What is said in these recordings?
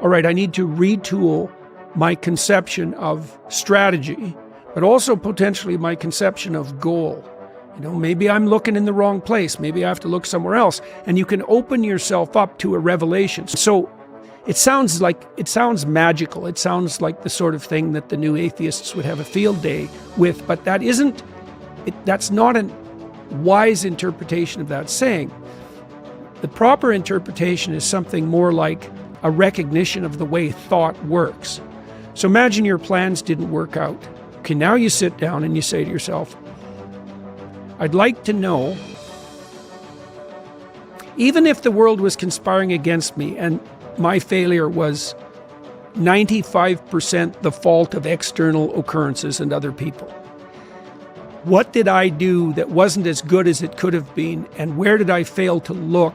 all right, I need to retool my conception of strategy, but also potentially my conception of goal. Maybe I'm looking in the wrong place. Maybe I have to look somewhere else. And you can open yourself up to a revelation. So it sounds magical. It sounds like the sort of thing that the new atheists would have a field day with, but that's not a wise interpretation of that saying. The proper interpretation is something more like a recognition of the way thought works. So imagine your plans didn't work out. Okay, now you sit down and you say to yourself, I'd like to know, even if the world was conspiring against me and my failure was 95% the fault of external occurrences and other people, what did I do that wasn't as good as it could have been, and where did I fail to look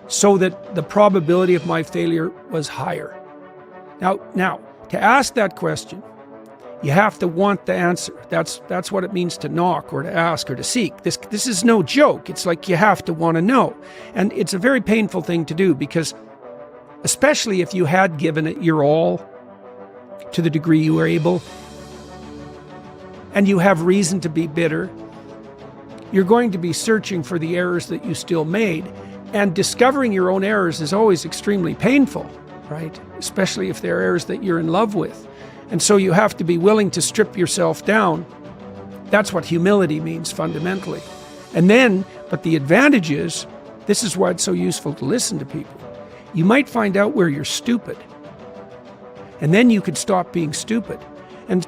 so that the probability of my failure was higher? Now, to ask that question, you have to want the answer. That's what it means to knock or to ask or to seek. This is no joke. It's like you have to want to know. And it's a very painful thing to do, because especially if you had given it your all to the degree you were able, and you have reason to be bitter, you're going to be searching for the errors that you still made. And discovering your own errors is always extremely painful, right? Especially if they're errors that you're in love with. And so you have to be willing to strip yourself down. That's what humility means fundamentally. But the advantage is, this is why it's so useful to listen to people. You might find out where you're stupid, and then you could stop being stupid. And